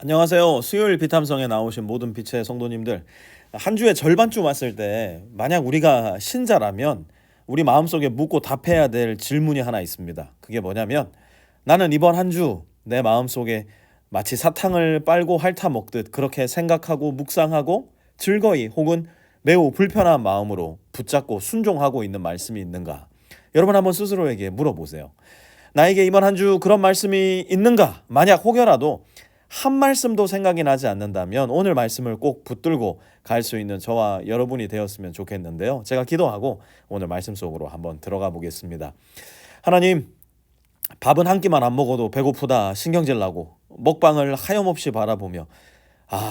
안녕하세요. 수요일 비탐성에 나오신 모든 빛의 성도님들. 한 주의 절반쯤 왔을 때 만약 우리가 신자라면 우리 마음속에 묻고 답해야 될 질문이 하나 있습니다. 그게 뭐냐면 나는 이번 한 주 내 마음속에 마치 사탕을 빨고 핥아 먹듯 그렇게 생각하고 묵상하고 즐거이 혹은 매우 불편한 마음으로 붙잡고 순종하고 있는 말씀이 있는가? 여러분 한번 스스로에게 물어보세요. 나에게 이번 한 주 그런 말씀이 있는가? 만약 혹여라도 한 말씀도 생각이 나지 않는다면 오늘 말씀을 꼭 붙들고 갈 수 있는 저와 여러분이 되었으면 좋겠는데요. 제가 기도하고 오늘 말씀 속으로 한번 들어가 보겠습니다. 하나님, 밥은 한 끼만 안 먹어도 배고프다 신경질 나고 먹방을 하염없이 바라보며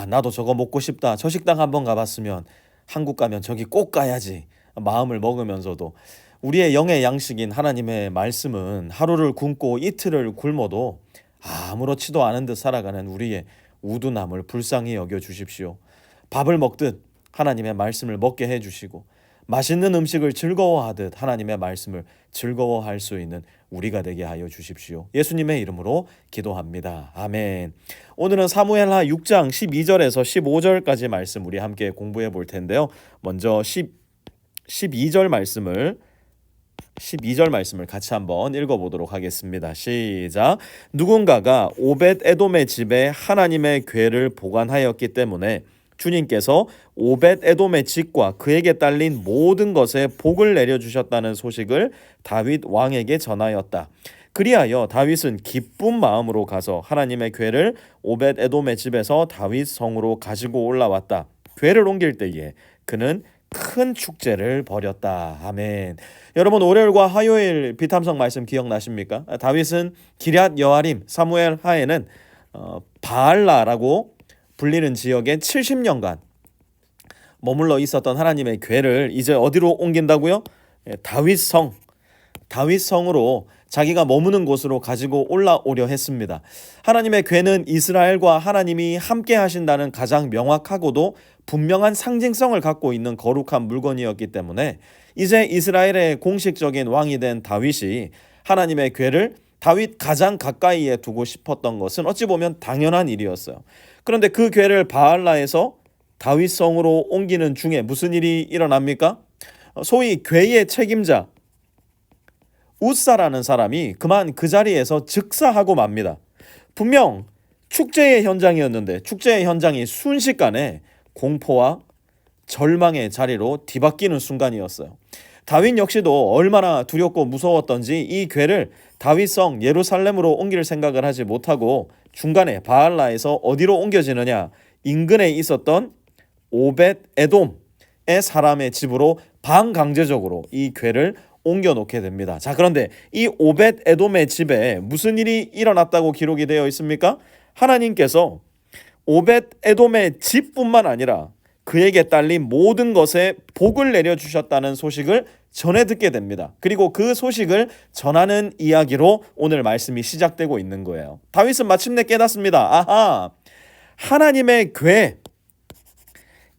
나도 저거 먹고 싶다. 저 식당 한번 가봤으면 한국 가면 저기 꼭 가야지. 마음을 먹으면서도 우리의 영의 양식인 하나님의 말씀은 하루를 굶고 이틀을 굶어도 아무렇지도 않은 듯 살아가는 우리의 우둔함을 불쌍히 여겨 주십시오. 밥을 먹듯 하나님의 말씀을 먹게 해주시고 맛있는 음식을 즐거워하듯 하나님의 말씀을 즐거워할 수 있는 우리가 되게 하여 주십시오. 예수님의 이름으로 기도합니다. 아멘. 오늘은 사무엘하 6장 12절에서 15절까지 말씀 우리 함께 공부해 볼 텐데요. 먼저 12절 말씀을 같이 한번 읽어보도록 하겠습니다. 시작. 누군가가 오벳 에돔의 집에 하나님의 궤를 보관하였기 때문에 주님께서 오벳 에돔의 집과 그에게 딸린 모든 것에 복을 내려주셨다는 소식을 다윗 왕에게 전하였다. 그리하여 다윗은 기쁜 마음으로 가서 하나님의 궤를 오벳 에돔의 집에서 다윗 성으로 가지고 올라왔다. 궤를 옮길 때에 그는 큰 축제를 벌였다. 아멘. 여러분, 월요일과 화요일 비탐성 말씀 기억나십니까? 다윗은 기럇 여아림 사무엘 하에는 바알라라고 불리는 지역에 70년간 머물러 있었던 하나님의 궤를 이제 어디로 옮긴다고요? 다윗성으로 자기가 머무는 곳으로 가지고 올라오려 했습니다. 하나님의 궤는 이스라엘과 하나님이 함께 하신다는 가장 명확하고도 분명한 상징성을 갖고 있는 거룩한 물건이었기 때문에 이제 이스라엘의 공식적인 왕이 된 다윗이 하나님의 궤를 다윗 가장 가까이에 두고 싶었던 것은 어찌 보면 당연한 일이었어요. 그런데 그 궤를 바알라에서 다윗성으로 옮기는 중에 무슨 일이 일어납니까? 소위 궤의 책임자 우사라는 사람이 그만 그 자리에서 즉사하고 맙니다. 분명 축제의 현장이었는데 축제의 현장이 순식간에 공포와 절망의 자리로 뒤바뀌는 순간이었어요. 다윗 역시도 얼마나 두렵고 무서웠던지 이 궤를 다윗성 예루살렘으로 옮길 생각을 하지 못하고 중간에 바알라에서 어디로 옮겨지느냐, 인근에 있었던 오벳 에돔의 사람의 집으로 반강제적으로 이 궤를 옮겨놓게 됩니다. 자, 그런데 이 오벳 에돔의 집에 무슨 일이 일어났다고 기록이 되어 있습니까? 하나님께서 오벳 에돔의 집뿐만 아니라 그에게 딸린 모든 것에 복을 내려주셨다는 소식을 전해 듣게 됩니다. 그리고 그 소식을 전하는 이야기로 오늘 말씀이 시작되고 있는 거예요. 다윗은 마침내 깨닫습니다. 하나님의 궤,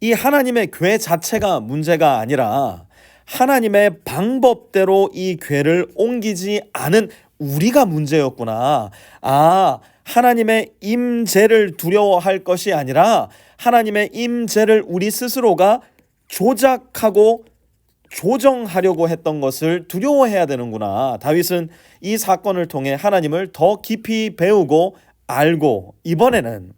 이 하나님의 궤 자체가 문제가 아니라 하나님의 방법대로 이 궤를 옮기지 않은 우리가 문제였구나. 하나님의 임재를 두려워할 것이 아니라 하나님의 임재를 우리 스스로가 조작하고 조정하려고 했던 것을 두려워해야 되는구나. 다윗은 이 사건을 통해 하나님을 더 깊이 배우고 알고 이번에는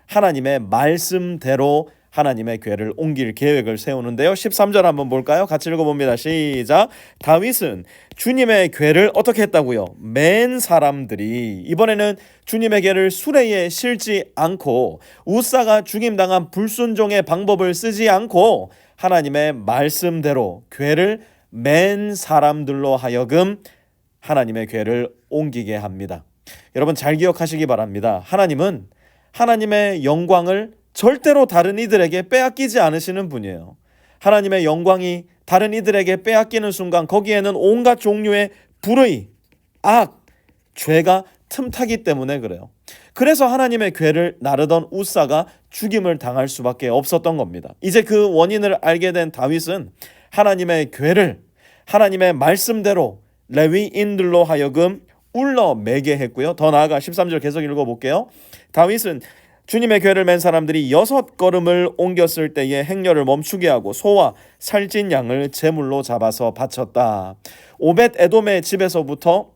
하나님의 말씀대로 하나님의 궤를 옮길 계획을 세우는데요. 13절 한번 볼까요? 같이 읽어봅니다. 시작. 다윗은 주님의 궤를 어떻게 했다고요? 맨 사람들이 이번에는 주님의 궤를 수레에 실지 않고 우사가 죽임당한 불순종의 방법을 쓰지 않고 하나님의 말씀대로 궤를 맨 사람들로 하여금 하나님의 궤를 옮기게 합니다. 여러분 잘 기억하시기 바랍니다. 하나님은 하나님의 영광을 절대로 다른 이들에게 빼앗기지 않으시는 분이에요. 하나님의 영광이 다른 이들에게 빼앗기는 순간 거기에는 온갖 종류의 불의, 악, 죄가 틈타기 때문에 그래요. 그래서 하나님의 궤를 나르던 우사가 죽임을 당할 수밖에 없었던 겁니다. 이제 그 원인을 알게 된 다윗은 하나님의 궤를 하나님의 말씀대로 레위인들로 하여금 울러매게 했고요. 더 나아가 13절 계속 읽어볼게요. 다윗은 주님의 궤를 맨 사람들이 6걸음을 옮겼을 때에 행렬을 멈추게 하고 소와 살찐 양을 제물로 잡아서 바쳤다. 오벳 에돔의 집에서부터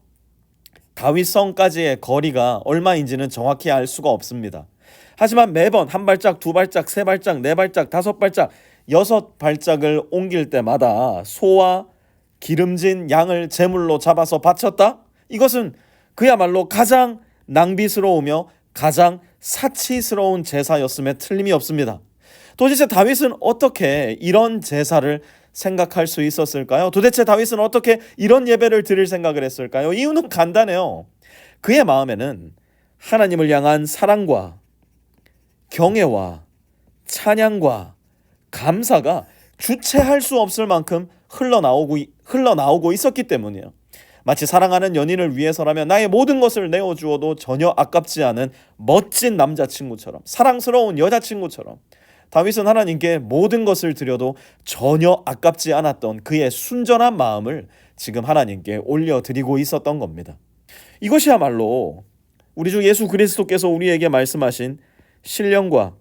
다윗성까지의 거리가 얼마인지는 정확히 알 수가 없습니다. 하지만 매번 한 발짝, 두 발짝, 세 발짝, 네 발짝, 다섯 발짝, 6발짝을 옮길 때마다 소와 기름진 양을 제물로 잡아서 바쳤다? 이것은 그야말로 가장 낭비스러우며 가장 사치스러운 제사였음에 틀림이 없습니다. 도대체 다윗은 어떻게 이런 제사를 생각할 수 있었을까요? 도대체 다윗은 어떻게 이런 예배를 드릴 생각을 했을까요? 이유는 간단해요. 그의 마음에는 하나님을 향한 사랑과 경애와 찬양과 감사가 주체할 수 없을 만큼 흘러나오고 있었기 때문이에요. 마치 사랑하는 연인을 위해서라면 나의 모든 것을 내어주어도 전혀 아깝지 않은 멋진 남자친구처럼, 사랑스러운 여자친구처럼 다윗은 하나님께 모든 것을 드려도 전혀 아깝지 않았던 그의 순전한 마음을 지금 하나님께 올려드리고 있었던 겁니다. 이것이야말로 우리 주 예수 그리스도께서 우리에게 말씀하신 신령과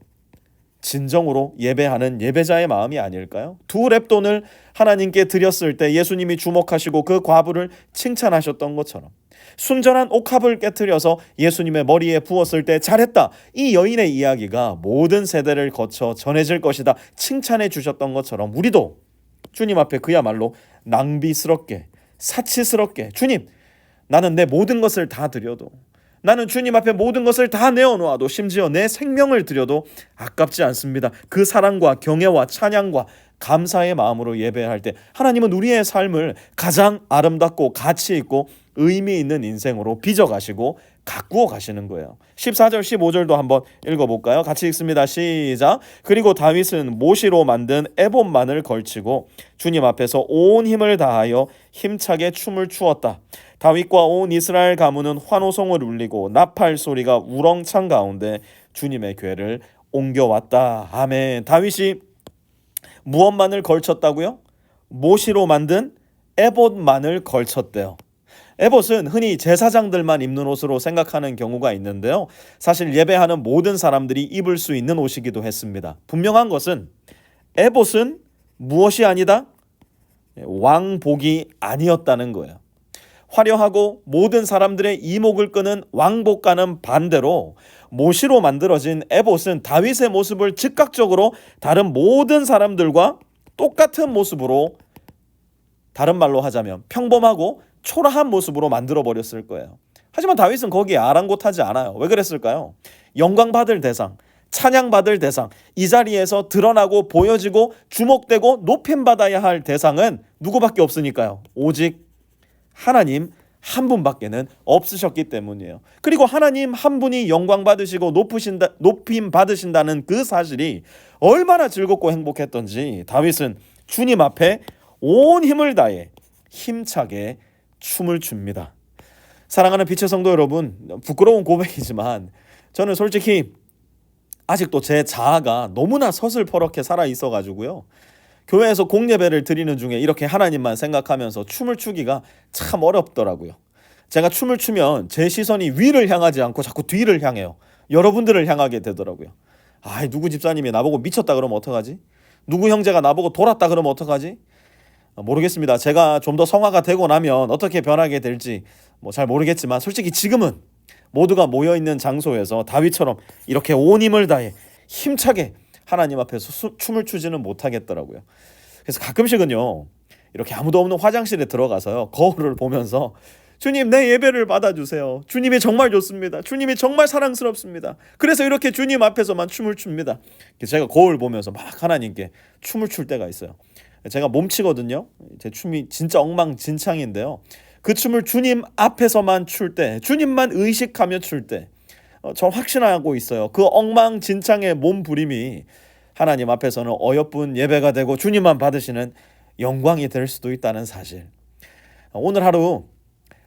진정으로 예배하는 예배자의 마음이 아닐까요? 2렙돈을 하나님께 드렸을 때 예수님이 주목하시고 그 과부를 칭찬하셨던 것처럼, 순전한 옥합을 깨트려서 예수님의 머리에 부었을 때 잘했다, 이 여인의 이야기가 모든 세대를 거쳐 전해질 것이다 칭찬해 주셨던 것처럼, 우리도 주님 앞에 그야말로 낭비스럽게, 사치스럽게, 주님, 나는 내 모든 것을 다 드려도, 나는 주님 앞에 모든 것을 다 내어놓아도, 심지어 내 생명을 드려도 아깝지 않습니다. 그 사랑과 경애와 찬양과 감사의 마음으로 예배할 때 하나님은 우리의 삶을 가장 아름답고 가치 있고 의미 있는 인생으로 빚어가시고 가꾸어 가시는 거예요. 14절 15절도 한번 읽어볼까요? 같이 읽습니다. 시작. 그리고 다윗은 모시로 만든 에봇만을 걸치고 주님 앞에서 온 힘을 다하여 힘차게 춤을 추었다. 다윗과 온 이스라엘 가문은 환호성을 울리고 나팔 소리가 우렁찬 가운데 주님의 궤를 옮겨왔다. 아멘. 다윗이 무엇만을 걸쳤다고요? 모시로 만든 에봇만을 걸쳤대요. 에봇은 흔히 제사장들만 입는 옷으로 생각하는 경우가 있는데요. 사실 예배하는 모든 사람들이 입을 수 있는 옷이기도 했습니다. 분명한 것은 에봇은 무엇이 아니다? 왕복이 아니었다는 거예요. 화려하고 모든 사람들의 이목을 끄는 왕복과는 반대로 모시로 만들어진 에봇은 다윗의 모습을 즉각적으로 다른 모든 사람들과 똑같은 모습으로, 다른 말로 하자면 평범하고 초라한 모습으로 만들어버렸을 거예요. 하지만 다윗은 거기에 아랑곳하지 않아요. 왜 그랬을까요? 영광받을 대상, 찬양받을 대상, 이 자리에서 드러나고 보여지고 주목되고 높임받아야 할 대상은 누구밖에 없으니까요. 오직 하나님 한 분밖에는 없으셨기 때문이에요. 그리고 하나님 한 분이 영광 받으시고 높임 받으신다는 그 사실이 얼마나 즐겁고 행복했던지 다윗은 주님 앞에 온 힘을 다해 힘차게 춤을 춥니다. 사랑하는 빛의 성도 여러분, 부끄러운 고백이지만 저는 솔직히 아직도 제 자아가 너무나 서슬퍼렇게 살아 있어가지고요, 교회에서 공예배를 드리는 중에 이렇게 하나님만 생각하면서 춤을 추기가 참 어렵더라고요. 제가 춤을 추면 제 시선이 위를 향하지 않고 자꾸 뒤를 향해요. 여러분들을 향하게 되더라고요. 누구 집사님이 나보고 미쳤다 그러면 어떡하지? 누구 형제가 나보고 돌았다 그러면 어떡하지? 모르겠습니다. 제가 좀 더 성화가 되고 나면 어떻게 변하게 될지 잘 모르겠지만, 솔직히 지금은 모두가 모여있는 장소에서 다윗처럼 이렇게 온 힘을 다해 힘차게 하나님 앞에서 춤을 추지는 못하겠더라고요. 그래서 가끔씩은요, 이렇게 아무도 없는 화장실에 들어가서요, 거울을 보면서 주님, 내 예배를 받아주세요. 주님이 정말 좋습니다. 주님이 정말 사랑스럽습니다. 그래서 이렇게 주님 앞에서만 춤을 춥니다. 제가 거울 보면서 막 하나님께 춤을 출 때가 있어요. 제가 몸치거든요. 제 춤이 진짜 엉망진창인데요, 그 춤을 주님 앞에서만 출 때, 주님만 의식하며 출 때 전 확신하고 있어요. 그 엉망진창의 몸부림이 하나님 앞에서는 어여쁜 예배가 되고 주님만 받으시는 영광이 될 수도 있다는 사실. 오늘 하루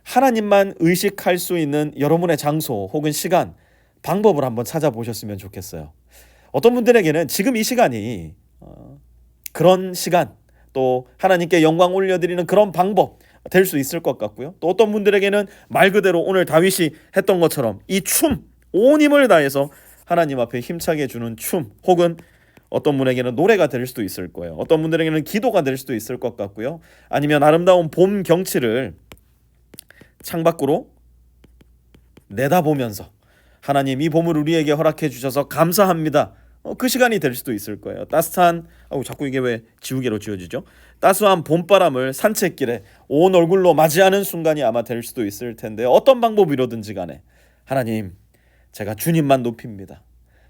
하나님만 의식할 수 있는 여러분의 장소 혹은 시간, 방법을 한번 찾아보셨으면 좋겠어요. 어떤 분들에게는 지금 이 시간이 그런 시간, 또 하나님께 영광 올려드리는 그런 방법 될 수 있을 것 같고요. 또 어떤 분들에게는 말 그대로 오늘 다윗이 했던 것처럼 이 춤, 온 힘을 다해서 하나님 앞에 힘차게 주는 춤, 혹은 어떤 분에게는 노래가 될 수도 있을 거예요. 어떤 분들에게는 기도가 될 수도 있을 것 같고요. 아니면 아름다운 봄 경치를 창밖으로 내다보면서 하나님 이 봄을 우리에게 허락해 주셔서 감사합니다. 그 시간이 될 수도 있을 거예요. 따스한, 자꾸 이게 왜 지우개로 지워지죠? 따스한 봄바람을 산책길에 온 얼굴로 맞이하는 순간이 아마 될 수도 있을 텐데, 어떤 방법이로든지 간에 하나님, 제가 주님만 높입니다.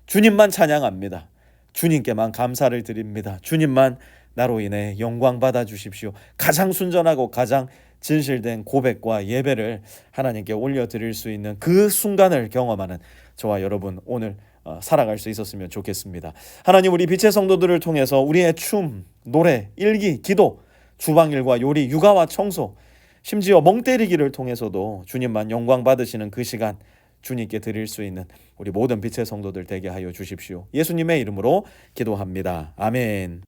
주님만 찬양합니다. 주님께만 감사를 드립니다. 주님만 나로 인해 영광 받아 주십시오. 가장 순전하고 가장 진실된 고백과 예배를 하나님께 올려드릴 수 있는 그 순간을 경험하는 저와 여러분 오늘 살아갈 수 있었으면 좋겠습니다. 하나님, 우리 빛의 성도들을 통해서 우리의 춤, 노래, 일기, 기도, 주방일과 요리, 육아와 청소, 심지어 멍 때리기를 통해서도 주님만 영광 받으시는 그 시간 주님께 드릴 수 있는 우리 모든 빛의 성도들 되게 하여 주십시오. 예수님의 이름으로 기도합니다. 아멘.